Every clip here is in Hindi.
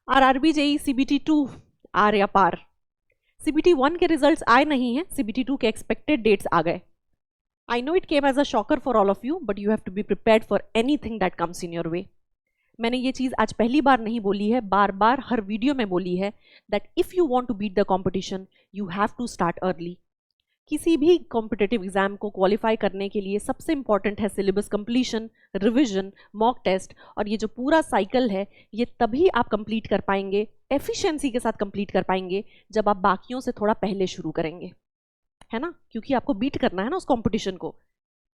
आरआरबी जेई सीबीटी 2 आर या पार। सीबीटी 1 के रिजल्ट्स आए नहीं हैं, सीबीटी 2 के एक्सपेक्टेड डेट्स आ गए। I know it came as a shocker for all of you, but you have to be prepared for anything that comes in your way. मैंने ये चीज़ आज पहली बार नहीं बोली है, बार बार हर वीडियो में बोली है that if you want to beat the competition you have to start early. किसी भी कॉम्पिटिटिव एग्जाम को क्वालिफाई करने के लिए सबसे इंपॉर्टेंट है syllabus completion, revision, mock test, और ये जो पूरा साइकिल है ये तभी आप कंप्लीट कर पाएंगे, एफिशिएंसी के साथ कंप्लीट कर पाएंगे, जब आप बाकियों से थोड़ा पहले शुरू करेंगे, है ना? क्योंकि आपको बीट करना है ना उस कंपटीशन को।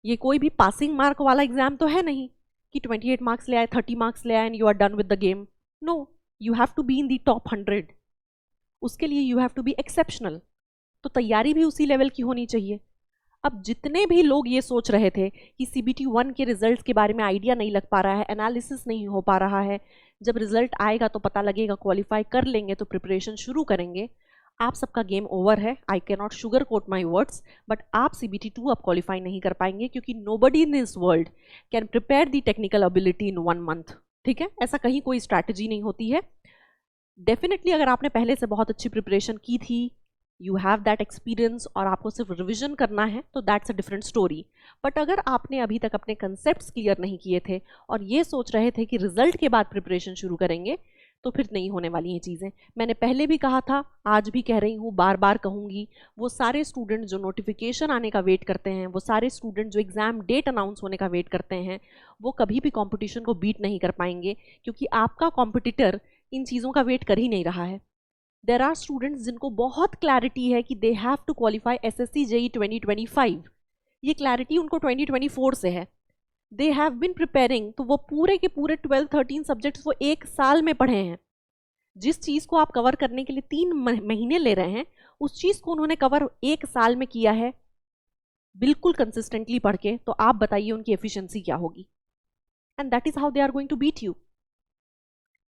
ये कोई भी पासिंग मार्क वाला एग्जाम तो है नहीं कि 28 मार्क्स ले आए, 30 मार्क्स ले आए and you are done with the game. No, you have to be in the top 100। उसके लिए you have to be exceptional. तो तैयारी भी उसी लेवल की होनी चाहिए। अब जितने भी लोग ये सोच रहे थे कि सीबीटी 1 के रिजल्ट्स के बारे में आइडिया नहीं लग पा रहा है, एनालिसिस नहीं हो पा रहा है, जब रिजल्ट आएगा तो पता लगेगा, क्वालिफाई कर लेंगे तो प्रिपरेशन शुरू करेंगे, आप सबका गेम ओवर है। I can not sugar coat my words, but आप सीबीटी 2 अब क्वालिफाई नहीं कर पाएंगे, क्योंकि nobody in this world can prepare the technical ability in 1 month. ठीक है, ऐसा कहीं कोई स्ट्रैटेजी नहीं होती है। डेफिनेटली अगर आपने पहले से बहुत अच्छी प्रिपरेशन की थी, यू हैव दैट एक्सपीरियंस, और आपको सिर्फ रिविजन करना है, तो that's a different story. But अगर आपने अभी तक अपने कंसेप्ट्स क्लियर नहीं किए थे और ये सोच रहे थे कि रिजल्ट के बाद प्रिपरेशन शुरू करेंगे, तो फिर नहीं होने वाली हैं चीज़ें। मैंने पहले भी कहा था, आज भी कह रही हूँ, बार बार कहूँगी, वो सारे स्टूडेंट जो नोटिफिकेशन आने का वेट करते हैं, वो सारे स्टूडेंट जो एग्ज़ाम डेट अनाउंस होने का वेट करते हैं, वो कभी भी कॉम्पिटिशन को बीट नहीं कर पाएंगे, क्योंकि आपका कॉम्पिटिटर इन चीज़ों का वेट कर ही नहीं रहा है। देर आर स्टूडेंट्स जिनको बहुत क्लैरिटी है कि they have to qualify SSC JE 2025। ये क्लैरिटी उनको 2024 से है। दे हैव बिन प्रिपेयरिंग, तो वो पूरे के पूरे 12-13 सब्जेक्ट्स वो एक साल में पढ़े हैं। जिस चीज़ को आप कवर करने के लिए 3 महीने ले रहे हैं, उस चीज़ को उन्होंने कवर एक साल में किया है, बिल्कुल कंसिस्टेंटली पढ़ के। तो आप बताइए उनकी एफिशिएंसी क्या होगी? And that is how they are going to beat you.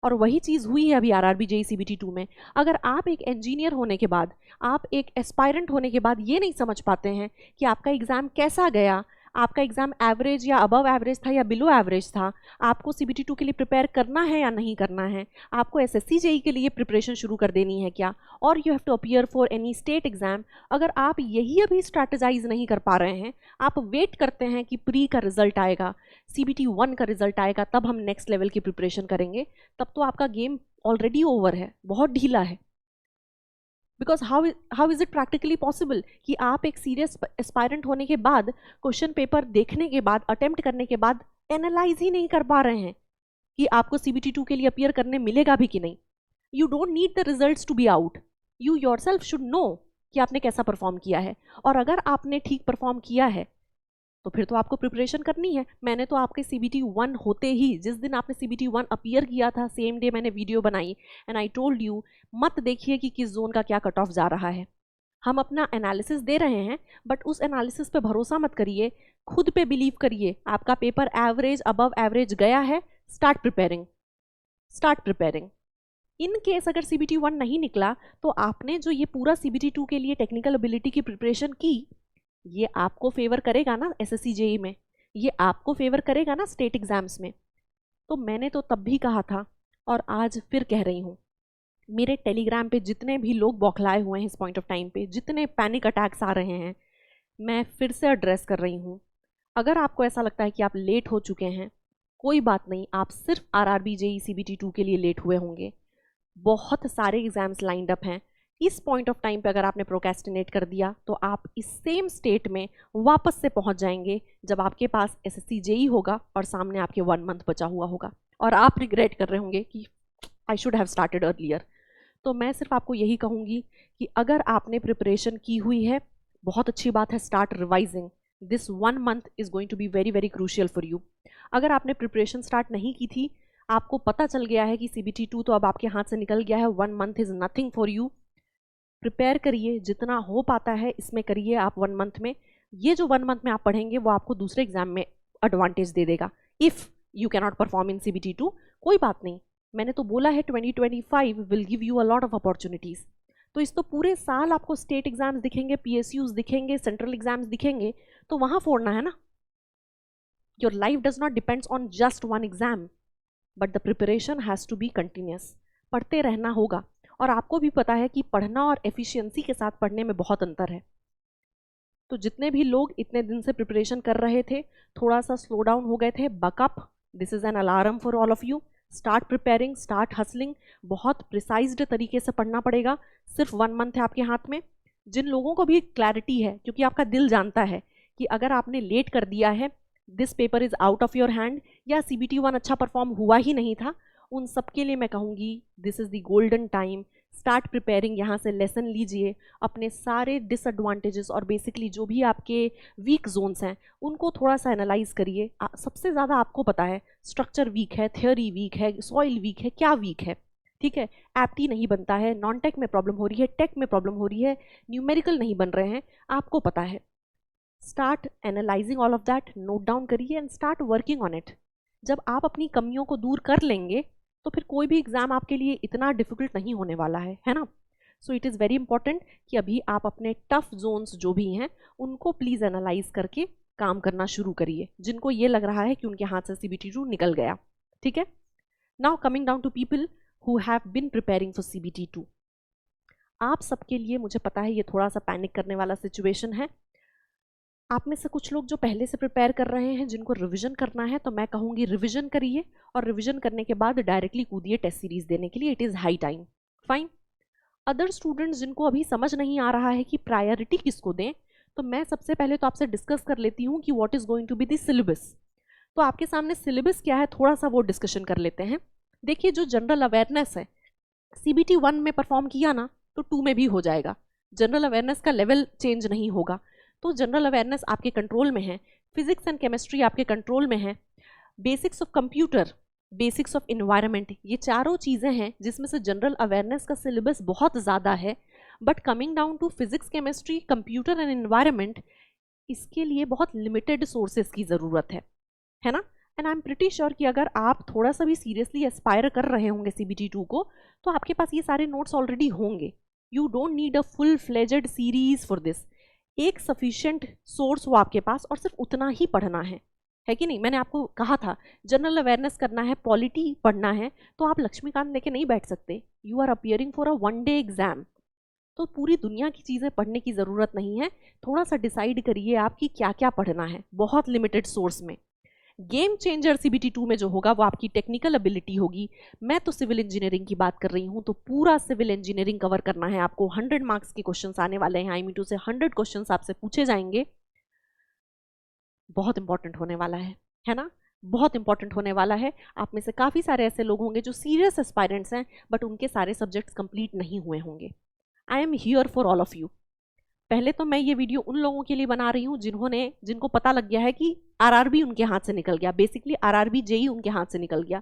और वही चीज़ हुई है अभी आरआरबी जेई सीबीटी 2 में। अगर आप एक इंजीनियर होने के बाद, आप एक एस्पायरेंट होने के बाद ये नहीं समझ पाते हैं कि आपका एग्ज़ाम कैसा गया, आपका एग्ज़ाम एवरेज या अबव एवरेज था या बिलो एवरेज था, आपको सीबीटी 2 के लिए प्रिपेयर करना है या नहीं करना है, आपको एसएससी जेई के लिए प्रिपरेशन शुरू कर देनी है क्या, और you have to appear for any state exam, अगर आप यही अभी स्ट्रैटेजाइज नहीं कर पा रहे हैं, आप वेट करते हैं कि प्री का रिजल्ट आएगा, सीबीटी 1 का रिजल्ट आएगा, तब हम नेक्स्ट लेवल की प्रिपरेशन करेंगे, तब तो आपका गेम ऑलरेडी ओवर है, बहुत ढीला है। Because how is it practically possible कि आप एक सीरियस एस्पायरेंट होने के बाद, क्वेश्चन पेपर देखने के बाद, अटेम्प्ट करने के बाद एनालाइज ही नहीं कर पा रहे हैं कि आपको सीबीटी 2 के लिए अपीयर करने मिलेगा भी कि नहीं। You don't need the results to be out, you yourself should know कि आपने कैसा परफॉर्म किया है, और अगर आपने ठीक परफॉर्म किया है तो फिर तो आपको प्रिपरेशन करनी है। मैंने तो आपके सीबीटी 1 होते ही, जिस दिन आपने सीबीटी 1 अपीयर किया था, सेम डे मैंने वीडियो बनाई एंड आई टोल्ड यू, मत देखिए कि किस जोन का क्या कट ऑफ जा रहा है। हम अपना एनालिसिस दे रहे हैं, बट उस एनालिसिस पे भरोसा मत करिए, खुद पे बिलीव करिए। आपका पेपर एवरेज, अबव एवरेज गया है, start preparing, start preparing. In case अगर सीबीटी 1 नहीं निकला, तो आपने जो ये पूरा सीबीटी 2 के लिए टेक्निकल एबिलिटी की प्रिपरेशन की, ये आपको फेवर करेगा ना एसएससी जेई में, ये आपको फेवर करेगा ना स्टेट एग्जाम्स में। तो मैंने तो तब भी कहा था और आज फिर कह रही हूँ, मेरे टेलीग्राम पे जितने भी लोग बौखलाए हुए हैं इस पॉइंट ऑफ टाइम पे, जितने पैनिक अटैक्स आ रहे हैं, मैं फिर से एड्रेस कर रही हूँ। अगर आपको ऐसा लगता है कि आप लेट हो चुके हैं, कोई बात नहीं, आप सिर्फ आरआरबी जेई सीबीटी 2 के लिए लेट हुए होंगे। बहुत सारे एग्जाम्स लाइंड अप हैं। इस पॉइंट ऑफ टाइम पे अगर आपने प्रोक्रेस्टिनेट कर दिया, तो आप इस सेम स्टेट में वापस से पहुंच जाएंगे जब आपके पास एसएससी जेई होगा और सामने आपके 1 मंथ बचा हुआ होगा, और आप रिग्रेट कर रहे होंगे कि I should have started earlier. तो मैं सिर्फ आपको यही कहूँगी कि अगर आपने प्रिपरेशन की हुई है, बहुत अच्छी बात है, start revising. This 1 month is going to be very very crucial for you. अगर आपने प्रिपरेशन स्टार्ट नहीं की थी, आपको पता चल गया है कि सीबीटी 2 तो अब आपके हाथ से निकल गया है, 1 month is nothing for you, prepare करिए, जितना हो पाता है इसमें करिए आप 1 मंथ में। ये जो 1 मंथ में आप पढ़ेंगे वो आपको दूसरे एग्जाम में एडवांटेज दे देगा। If you can not perform in CBT 2, कोई बात नहीं, मैंने तो बोला है 2025 will give you a lot of opportunities. तो इस तो पूरे साल आपको स्टेट एग्जाम्स दिखेंगे, पीएसयूज दिखेंगे, सेंट्रल एग्जाम्स दिखेंगे, तो वहाँ फोड़ना है ना। Your life does not depends on just 1 exam, but the preparation has to be continuous. पढ़ते रहना होगा। और आपको भी पता है कि पढ़ना और एफिशिएंसी के साथ पढ़ने में बहुत अंतर है। तो जितने भी लोग इतने दिन से प्रिपरेशन कर रहे थे, थोड़ा सा स्लो डाउन हो गए थे, backup, this is an alarm for all of you. Start preparing, start hustling, बहुत प्रिसाइज्ड तरीके से पढ़ना पड़ेगा। सिर्फ 1 मंथ है आपके हाथ में। जिन लोगों को भी क्लैरिटी है, क्योंकि आपका दिल जानता है कि अगर आपने लेट कर दिया है, this paper is out of your hand, या CBT 1 अच्छा परफॉर्म हुआ ही नहीं था, उन सब के लिए मैं कहूँगी this is the golden time. Start preparing, यहाँ से लेसन लीजिए, अपने सारे डिसएडवांटेजेस और बेसिकली जो भी आपके वीक जोन्स हैं उनको थोड़ा सा एनालाइज करिए। सबसे ज़्यादा आपको पता है स्ट्रक्चर वीक है, थ्योरी वीक है, सॉइल वीक है, क्या वीक है, ठीक है। एप्टी नहीं बनता है, नॉन टेक में प्रॉब्लम हो रही है, टेक में प्रॉब्लम हो रही है, न्यूमेरिकल नहीं बन रहे हैं, आपको पता है। Start analysing all of that, note down करिए and start working on it. जब आप अपनी कमियों को दूर कर लेंगे तो फिर कोई भी एग्जाम आपके लिए इतना डिफिकल्ट नहीं होने वाला है ना। So it is very important कि अभी आप अपने टफ जोन्स जो भी हैं उनको प्लीज़ एनालाइज करके काम करना शुरू करिए, जिनको ये लग रहा है कि उनके हाथ से CBT 2 निकल गया, ठीक है। Now coming down to people who have been preparing for CBT 2, आप सबके लिए मुझे पता है ये थोड़ा सा पैनिक करने वाला सिचुएशन है। आप में से कुछ लोग जो पहले से प्रिपेयर कर रहे हैं, जिनको रिवीजन करना है, तो मैं कहूँगी रिवीजन करिए और रिवीजन करने के बाद डायरेक्टली कूदिए टेस्ट सीरीज देने के लिए। It is high time. Fine. Other students जिनको अभी समझ नहीं आ रहा है कि प्रायोरिटी किसको दें, तो मैं सबसे पहले तो आपसे डिस्कस कर लेती हूँ कि what is going to be the syllabus. तो आपके सामने सिलेबस क्या है, थोड़ा सा वो डिस्कशन कर लेते हैं। देखिए, जो जनरल अवेयरनेस है, CBT 1 में परफॉर्म किया ना तो 2 में भी हो जाएगा। जनरल अवेयरनेस का लेवल चेंज नहीं होगा। तो जनरल अवेयरनेस आपके कंट्रोल में है, फिजिक्स एंड केमिस्ट्री आपके कंट्रोल में है, basics of computer, basics of environment, ये चारों चीज़ें हैं जिसमें से जनरल अवेयरनेस का सिलेबस बहुत ज़्यादा है। But coming down to physics, chemistry, computer and environment, इसके लिए बहुत लिमिटेड सोर्सेज की ज़रूरत है ना। And I am pretty sure कि अगर आप थोड़ा सा भी सीरियसली एस्पायर कर रहे होंगे CBT 2 को, तो आपके पास ये सारे नोट्स ऑलरेडी होंगे। You don't need a full fledged series for this. एक सफिशिएंट सोर्स हो आपके पास और सिर्फ उतना ही पढ़ना है कि नहीं। मैंने आपको कहा था जनरल अवेयरनेस करना है, पॉलिटी पढ़ना है, तो आप लक्ष्मीकांत लेके नहीं बैठ सकते। You are appearing for a 1 day exam. तो पूरी दुनिया की चीज़ें पढ़ने की ज़रूरत नहीं है। थोड़ा सा डिसाइड करिए आप कि क्या क्या पढ़ना है, बहुत लिमिटेड सोर्स में। गेम चेंजर CBT 2 में जो होगा वो आपकी टेक्निकल एबिलिटी होगी। मैं तो सिविल इंजीनियरिंग की बात कर रही हूँ, तो पूरा सिविल इंजीनियरिंग कवर करना है आपको। 100 मार्क्स के क्वेश्चंस आने वाले हैं, IME2 से 100 क्वेश्चंस आपसे पूछे जाएंगे। बहुत इंपॉर्टेंट होने वाला है ना, बहुत इंपॉर्टेंट होने वाला है। आप में से काफ़ी सारे ऐसे लोग होंगे जो सीरियस एस्पायरेंट्स हैं, बट उनके सारे सब्जेक्ट्स कंप्लीट नहीं हुए होंगे। I am here for all of you. पहले तो मैं ये वीडियो उन लोगों के लिए बना रही हूँ जिनको पता लग गया है कि RRB उनके हाथ से निकल गया, बेसिकली RRB JEE उनके हाथ से निकल गया।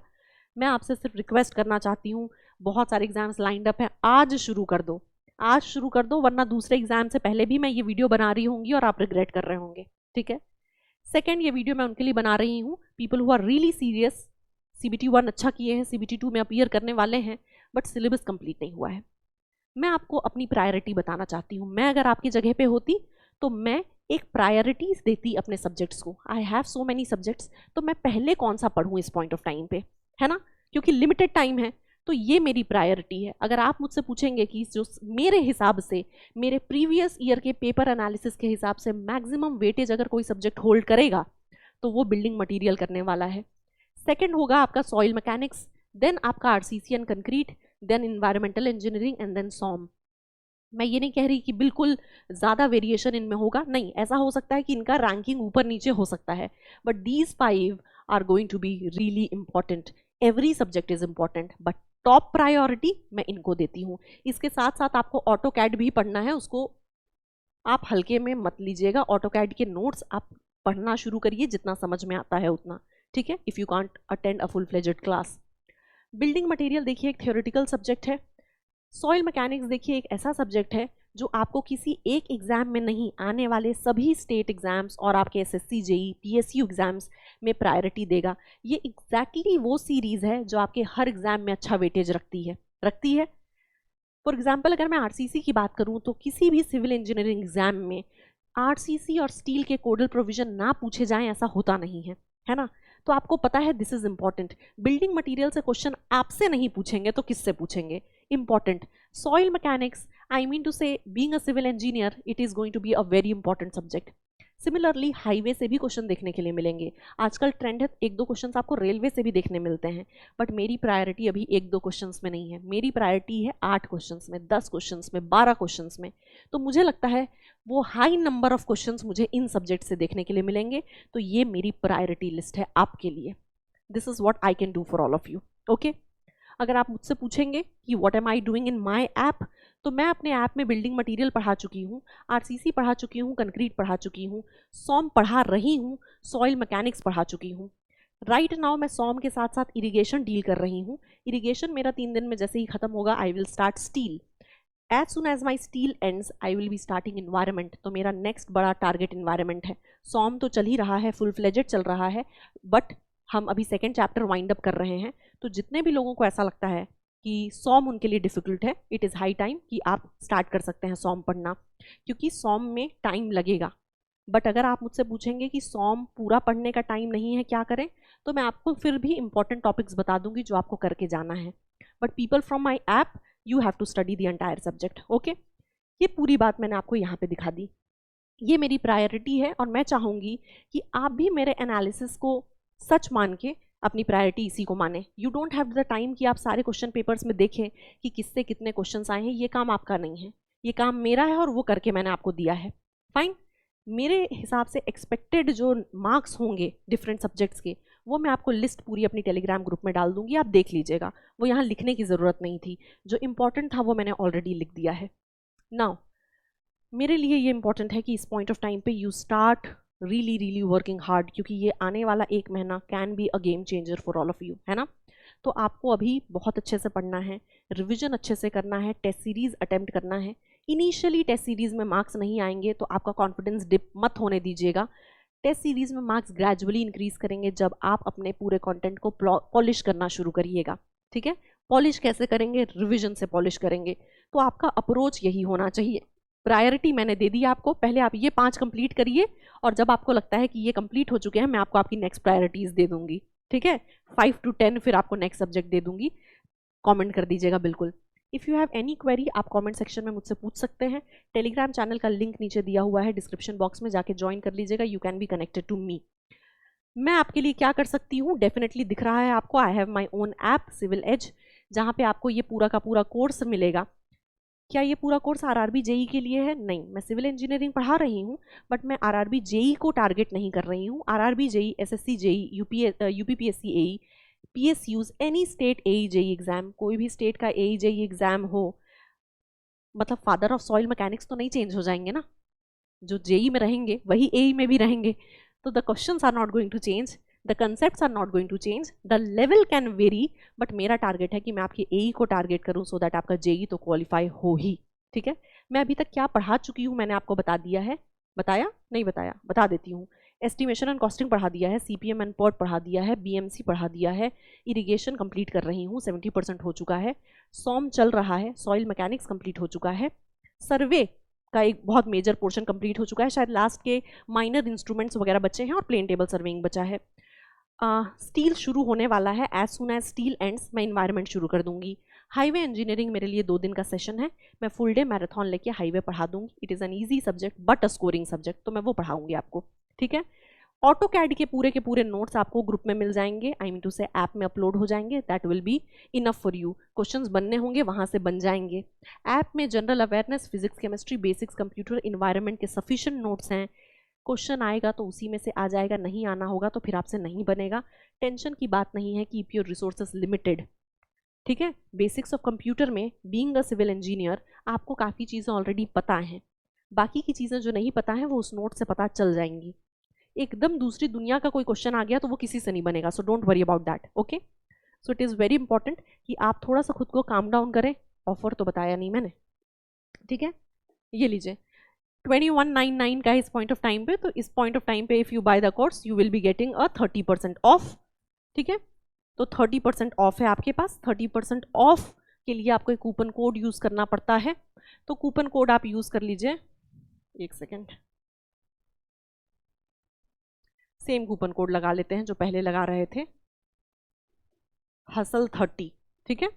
मैं आपसे सिर्फ रिक्वेस्ट करना चाहती हूँ, बहुत सारे एग्जाम्स लाइंड अप हैं, आज शुरू कर दो, आज शुरू कर दो, वरना दूसरे एग्जाम से पहले भी मैं ये वीडियो बना रही होंगी और आप रिग्रेट कर रहे होंगे, ठीक है। सेकेंड, ये वीडियो मैं उनके लिए बना रही हूँ, people who are really serious, CBT 1 अच्छा किए हैं, CBT 2 में अपीयर करने वाले हैं, बट सिलेबस कंप्लीट नहीं हुआ है। मैं आपको अपनी प्रायोरिटी बताना चाहती हूँ। मैं अगर आपकी जगह पे होती तो मैं एक प्रायोरिटीज देती अपने सब्जेक्ट्स को। I have so many subjects, तो मैं पहले कौन सा पढ़ूँ इस पॉइंट ऑफ टाइम पे, है ना, क्योंकि लिमिटेड टाइम है, तो ये मेरी प्रायोरिटी है। अगर आप मुझसे पूछेंगे कि जो मेरे हिसाब से, मेरे प्रीवियस ईयर के पेपर एनालिसिस के हिसाब से मैक्सिमम वेटेज अगर कोई सब्जेक्ट होल्ड करेगा तो वो बिल्डिंग मटीरियल करने वाला है। सेकेंड होगा आपका सॉइल मैकेनिक्स, देन आपका RCC and concrete, then environmental engineering and then SOM। मैं ये नहीं कह रही कि बिल्कुल ज़्यादा वेरिएशन इनमें होगा, नहीं, ऐसा हो सकता है कि इनका रैंकिंग ऊपर नीचे हो सकता है, but these 5 are going to be really important. Every subject is important, but top priority मैं इनको देती हूँ। इसके साथ साथ आपको AutoCAD भी पढ़ना है, उसको आप हल्के में मत लीजिएगा। AutoCAD के नोट्स आप पढ़ना शुरू करिए, जितना समझ में आता है उतना, ठीक है, if you can't attend a full fledged class. Building material देखिए एक थ्योरेटिकल सब्जेक्ट है। सॉइल मैकेनिक्स देखिए एक ऐसा सब्जेक्ट है जो आपको किसी एक एग्जाम में नहीं, आने वाले सभी स्टेट एग्जाम्स और आपके SSC JEE PSU एग्जाम्स में प्रायोरिटी देगा। ये एग्जैक्टली वो सीरीज़ है जो आपके हर एग्जाम में अच्छा वेटेज रखती है। फॉर एग्जाम्पल, अगर मैं RCC की बात करूँ तो किसी भी सिविल इंजीनियरिंग एग्जाम में RCC और स्टील के कोडल प्रोविजन ना पूछे जाएं ऐसा होता नहीं है ना। तो आपको पता है this is important. Building material से क्वेश्चन आपसे नहीं पूछेंगे तो किससे पूछेंगे? Important. Soil mechanics, I mean to say being a civil engineer, it is going to be a very important subject. Similarly highway से भी क्वेश्चन देखने के लिए मिलेंगे। आजकल ट्रेंड है, एक दो क्वेश्चंस आपको रेलवे से भी देखने मिलते हैं, बट मेरी प्रायोरिटी अभी एक दो क्वेश्चंस में नहीं है, मेरी प्रायोरिटी है 8 क्वेश्चंस में, 10 क्वेश्चंस में, 12 क्वेश्चंस में। तो मुझे लगता है वो हाई नंबर ऑफ क्वेश्चंस मुझे इन सब्जेक्ट से देखने के लिए मिलेंगे, तो ये मेरी प्रायोरिटी लिस्ट है आपके लिए। This is what I can do for all of you. Okay, अगर आप मुझसे पूछेंगे कि what am I doing in my app, तो मैं अपने ऐप में बिल्डिंग मटेरियल पढ़ा चुकी हूँ, आरसीसी पढ़ा चुकी हूँ, कंक्रीट पढ़ा चुकी हूँ, सॉम पढ़ा रही हूँ, सॉइल मैकेनिक्स पढ़ा चुकी हूँ। राइट नाउ मैं सॉम के साथ साथ इरिगेशन डील कर रही हूँ। इरिगेशन मेरा 3 दिन में जैसे ही खत्म होगा, I will start steel. As soon as my steel ends I will be starting environment. तो मेरा नेक्स्ट बड़ा टारगेट इन्वायरमेंट है। सॉम तो चल ही रहा है, फुल फ्लेजेड चल रहा है, बट हम अभी सेकेंड चैप्टर वाइंड अप कर रहे हैं। तो जितने भी लोगों को ऐसा लगता है कि सॉम उनके लिए डिफिकल्ट है, इट इज़ हाई टाइम कि आप स्टार्ट कर सकते हैं सॉम पढ़ना, क्योंकि सॉम में टाइम लगेगा। बट अगर आप मुझसे पूछेंगे कि सॉम पूरा पढ़ने का टाइम नहीं है, क्या करें, तो मैं आपको फिर भी इंपॉर्टेंट टॉपिक्स बता दूंगी जो आपको करके जाना है। But people from my app, you have to study the entire subject. Okay, ये पूरी बात मैंने आपको यहाँ पे दिखा दी। ये मेरी प्रायोरिटी है और मैं चाहूँगी कि आप भी मेरे एनालिसिस को सच मान के अपनी प्रायोरिटी इसी को माने। You don't have the time कि आप सारे क्वेश्चन पेपर्स में देखें कि किससे कितने क्वेश्चंस आए हैं। ये काम आपका नहीं है, ये काम मेरा है और वो करके मैंने आपको दिया है। फाइन, मेरे हिसाब से एक्सपेक्टेड जो मार्क्स होंगे डिफरेंट सब्जेक्ट्स के, वो मैं आपको लिस्ट पूरी अपनी टेलीग्राम ग्रुप में डाल दूंगी, आप देख लीजिएगा। वो यहाँ लिखने की ज़रूरत नहीं थी, जो इंपॉर्टेंट था वो मैंने ऑलरेडी लिख दिया है। नाउ मेरे लिए ये इंपॉर्टेंट है कि इस पॉइंट ऑफ टाइम पे you start really working hard, क्योंकि ये आने वाला 1 महीना can be a game changer for all of you, है ना। तो आपको अभी बहुत अच्छे से पढ़ना है, रिविजन अच्छे से करना है, टेस्ट सीरीज अटेम्प्ट करना है। इनिशियली टेस्ट सीरीज में मार्क्स नहीं आएंगे तो आपका कॉन्फिडेंस डिप मत होने दीजिएगा। टेस्ट सीरीज में मार्क्स ग्रेजुअली इंक्रीज करेंगे जब आप अपने पूरे कंटेंट को पॉलिश करना शुरू करिएगा। ठीक है, पॉलिश कैसे करेंगे? रिविजन से पॉलिश करेंगे। तो आपका अप्रोच यही होना चाहिए। प्रायोरिटी मैंने दे दी आपको, पहले आप ये 5 कंप्लीट करिए, और जब आपको लगता है कि ये कंप्लीट हो चुके हैं, मैं आपको आपकी नेक्स्ट प्रायोरिटीज दे दूंगी। ठीक है, 5 to 10 फिर आपको नेक्स्ट सब्जेक्ट दे दूंगी। कमेंट कर दीजिएगा बिल्कुल। If you have any query, आप कमेंट सेक्शन में मुझसे पूछ सकते हैं। टेलीग्राम चैनल का लिंक नीचे दिया हुआ है डिस्क्रिप्शन बॉक्स में, जाके ज्वाइन कर लीजिएगा। You can be connected to me. मैं आपके लिए क्या कर सकती हूँ, डेफिनेटली दिख रहा है आपको। I have my own app Civil Edge, जहाँ पे आपको ये पूरा का पूरा कोर्स मिलेगा। क्या ये पूरा कोर्स आरआरबी जेई के लिए है? नहीं, मैं सिविल इंजीनियरिंग पढ़ा रही हूँ, बट मैं आरआरबी जेई को टारगेट नहीं कर रही हूँ। RRB JE, SSC JE, UPPSC AE, PSUs, any state AE JE exam, कोई भी स्टेट का एई जेई एग्जाम हो, मतलब फादर ऑफ सॉइल मैकेनिक्स तो नहीं चेंज हो जाएंगे ना। जो जेई में रहेंगे वही एई में भी रहेंगे, तो the questions are not going to change, the concepts are not going to change, the level can vary, but मेरा टारगेट है कि मैं आपकी एई को टारगेट करूं सो दैट आपका जेई तो क्वालिफाई हो ही। ठीक है, मैं अभी तक क्या पढ़ा चुकी हूँ मैंने आपको बता दिया है। बताया नहीं बताया? बता देती हूँ। एस्टिमेशन एंड कॉस्टिंग पढ़ा दिया है, सीपीएम एंड पॉट पढ़ा दिया है, बीएमसी पढ़ा दिया है, इरिगेशन कंप्लीट कर रही हूँ, 70% हो चुका है, सॉम चल रहा है, सॉइल मैकेनिक्स कंप्लीट हो चुका है, सर्वे का एक बहुत मेजर पोर्शन कंप्लीट हो चुका है, शायद लास्ट के माइनर इंस्ट्रूमेंट्स वगैरह बचे हैं, और प्लेन टेबल सर्वेइंग बचा है। स्टील शुरू होने वाला है, as soon as steel ends मैं इन्वायरमेंट शुरू कर दूंगी। हाईवे इंजीनियरिंग मेरे लिए 2 दिन का सेशन है, मैं फुल डे मैराथन लेके हाईवे पढ़ा दूंगी। It is an easy subject but a scoring subject, तो मैं वो पढ़ाऊंगी आपको। ठीक है, ऑटो कैड के पूरे नोट्स आपको ग्रुप में मिल जाएंगे, आई मीन टू से ऐप में अपलोड हो जाएंगे। That will be enough for you. Questions बनने होंगे वहाँ से बन जाएंगे। ऐप में general awareness, physics, chemistry, basics, computer, environment के सफिशिएंट नोट्स हैं। क्वेश्चन आएगा तो उसी में से आ जाएगा, नहीं आना होगा तो फिर आपसे नहीं बनेगा। टेंशन की बात नहीं है, कीप योर रिसोर्सेज लिमिटेड। ठीक है, बेसिक्स ऑफ कंप्यूटर में बीइंग अ सिविल इंजीनियर आपको काफ़ी चीज़ें ऑलरेडी पता हैं, बाकी की चीज़ें जो नहीं पता हैं वो उस नोट से पता चल जाएंगी। एकदम दूसरी दुनिया का कोई क्वेश्चन आ गया तो वो किसी से नहीं बनेगा, so don't worry about that. Okay, so it is very important कि आप थोड़ा सा खुद को काम डाउन करें। ऑफर तो बताया नहीं मैंने, ठीक है, ये लीजिए 2199 का इस पॉइंट ऑफ टाइम पे। तो इस पॉइंट ऑफ टाइम पे if you by the course you will be getting a 30% of. ठीक है, तो 30% ऑफ है आपके पास। 30% ऑफ के लिए आपको एक कूपन कोड यूज़ करना पड़ता है, तो कूपन कोड आप यूज़ कर लीजिए। एक सेकेंड, सेम कूपन कोड लगा लेते हैं जो पहले लगा रहे थे, hustle30, ठीक है।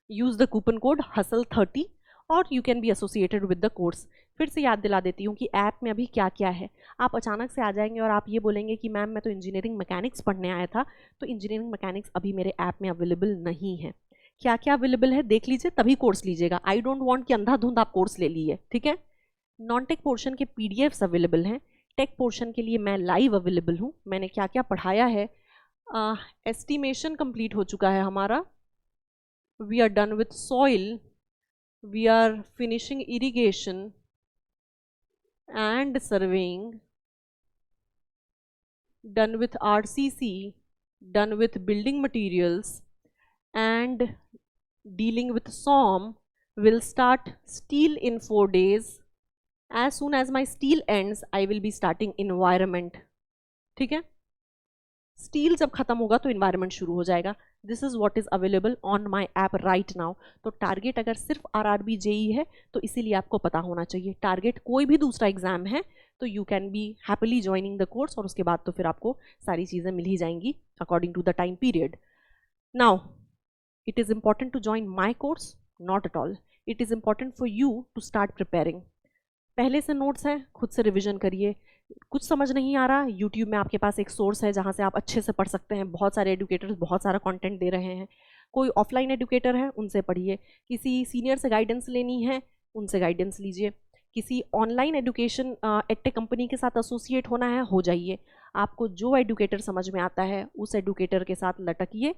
Use the coupon code hustle30 और you can be associated with the course. फिर से याद दिला देती हूँ कि ऐप में अभी क्या क्या है। आप अचानक से आ जाएंगे और आप ये बोलेंगे कि मैम मैं तो इंजीनियरिंग मैकेनिक्स पढ़ने आया था, तो इंजीनियरिंग मैकेनिक्स अभी मेरे ऐप में अवेलेबल नहीं है। क्या क्या अवेलेबल है देख लीजिए, तभी कोर्स लीजिएगा। आई डोंट वांट कि अंधाधुंध आप कोर्स ले लिए, ठीक है। नॉन टेक पोर्शन के पीडीएफ्स अवेलेबल हैं। टेक पोर्शन के लिए मैं लाइव अवेलेबल हूँ। मैंने क्या क्या पढ़ाया है, एस्टिमेशन कंप्लीट हो चुका है हमारा, we are done with soil, we are finishing irrigation and surveying, done with RCC, done with building materials and dealing with SOM. Will start steel in 4 days. As soon as my steel ends, I will be starting environment. ठीक है, स्टील जब खत्म होगा तो इन्वायरमेंट शुरू हो जाएगा। This is what is available on my app right now. तो टारगेट अगर सिर्फ आरआरबी जेई है तो इसीलिए आपको पता होना चाहिए। टारगेट कोई भी दूसरा एग्जाम है तो you can B happily joining the course, और उसके बाद तो फिर आपको सारी चीज़ें मिल ही जाएंगी according to the time period. Now it is important to join my course? Not at all. It is important for you to start preparing. पहले से नोट्स हैं, खुद से रिविजन करिए। कुछ समझ नहीं आ रहा, यूट्यूब में आपके पास एक सोर्स है जहाँ से आप अच्छे से पढ़ सकते हैं। बहुत सारे एडुकेटर्स बहुत सारा कंटेंट दे रहे हैं। कोई ऑफलाइन एडुकेटर है, उनसे पढ़िए। किसी सीनियर से गाइडेंस लेनी है, उनसे गाइडेंस लीजिए। किसी ऑनलाइन एडुकेशन एडटेक कंपनी के साथ एसोसिएट होना है, हो जाइए। आपको जो एडुकेटर समझ में आता है उस एडुकेटर के साथ लटकिए।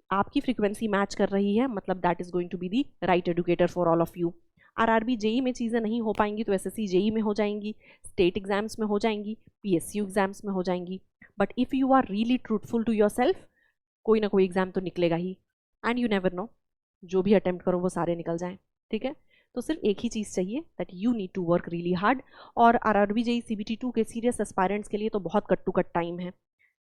आपकी फ्रीक्वेंसी मैच कर रही है, मतलब that is going to be the right educator for all of you. RRB JE में चीज़ें नहीं हो पाएंगी तो एसएससी जेई में हो जाएंगी, स्टेट एग्जाम्स में हो जाएंगी, पीएसयू एग्जाम्स में हो जाएंगी। But if you are really truthful to your self, कोई ना कोई एग्जाम तो निकलेगा ही। एंड यू नेवर नो, जो भी अटेम्प्ट करो वो सारे निकल जाएं, ठीक है। तो सिर्फ एक ही चीज़ चाहिए, that you need to work really hard. और आरआरबी जेई CBT2 के सीरियस एस्पायरेंट्स के लिए तो बहुत कट टू कट टाइम है।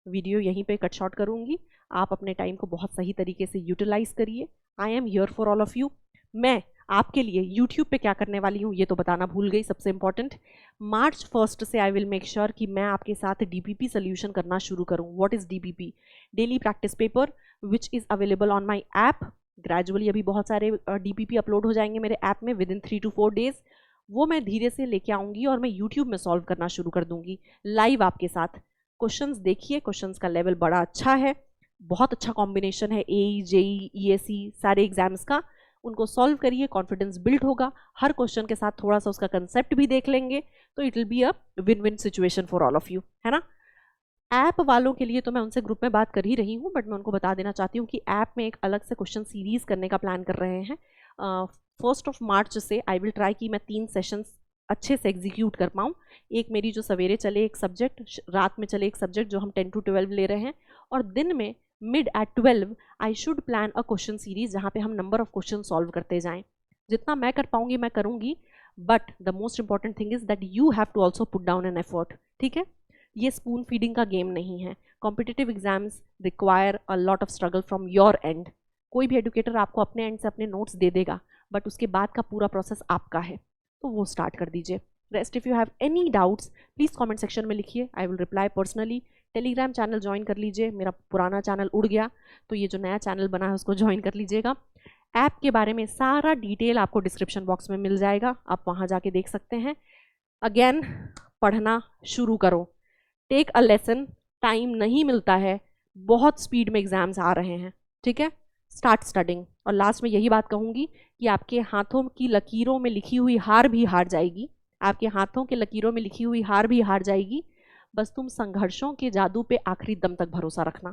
वीडियो यहीं पे कट शॉर्ट करूँगी। आप अपने टाइम को बहुत सही तरीके से यूटिलाइज करिए। I am here for all of you. मैं आपके लिए यूट्यूब पे क्या करने वाली हूँ ये तो बताना भूल गई। सबसे इंपॉर्टेंट, March 1 से आई विल मेक श्योर कि मैं आपके साथ DPP सोल्यूशन करना शुरू करूँ। What is DPP? Daily practice paper, which is available on my app. Gradually अभी बहुत सारे DPP अपलोड हो जाएंगे मेरे ऐप में विद इन 3 to 4 days। वो मैं धीरे से लेके आऊँगी और मैं यूट्यूब में सॉल्व करना शुरू कर दूँगी लाइव आपके साथ। क्वेश्चंस देखिए, क्वेश्चंस का लेवल बड़ा अच्छा है, बहुत अच्छा कॉम्बिनेशन है AE, JEE, ESE सारे एग्जाम्स का। उनको सॉल्व करिए, कॉन्फिडेंस बिल्ड होगा। हर क्वेश्चन के साथ थोड़ा सा उसका कंसेप्ट भी देख लेंगे तो it will be a win win situation for all of you, है ना। ऐप वालों के लिए तो मैं उनसे ग्रुप में बात कर ही रही हूँ, बट मैं उनको बता देना चाहती हूँ कि ऐप में एक अलग से क्वेश्चन सीरीज करने का प्लान कर रहे हैं। 1 March से आई विल ट्राई कि मैं 3 सेशंस अच्छे से एग्जीक्यूट कर पाऊँ। एक मेरी जो सवेरे चले एक सब्जेक्ट, रात में चले एक सब्जेक्ट जो हम 10 to 12 ले रहे हैं, और दिन में mid at 12 I should plan a question series जहाँ पे हम नंबर ऑफ क्वेश्चन सॉल्व करते जाएं। जितना मैं कर पाऊंगी मैं करूंगी, but the most important thing is that you have to also put down an effort, ठीक है। ये स्पून फीडिंग का गेम नहीं है। Competitive exams require a lot of struggle from your end. कोई भी एडुकेटर आपको अपने एंड से अपने नोट्स दे देगा, बट उसके बाद का पूरा प्रोसेस आपका है, तो वो स्टार्ट कर दीजिए। Rest if you have any doubts please comment section में लिखिए, I will reply personally. Telegram channel join कर लीजिए, मेरा पुराना चैनल उड़ गया तो ये जो नया चैनल बना है उसको ज्वाइन कर लीजिएगा। ऐप के बारे में सारा डिटेल आपको डिस्क्रिप्शन बॉक्स में मिल जाएगा, आप वहाँ जाके देख सकते हैं। अगेन, पढ़ना शुरू करो, टेक अ लेसन। टाइम नहीं मिलता है, बहुत स्पीड में एग्जाम्स आ रहे हैं, ठीक है। Start studying. और लास्ट में यही बात कहूँगी कि आपके हाथों की लकीरों में लिखी हुई हार भी हार जाएगी। आपके हाथों के लकीरों में लिखी हुई हार भी हार जाएगी। बस तुम संघर्षों के जादू पे आखिरी दम तक भरोसा रखना।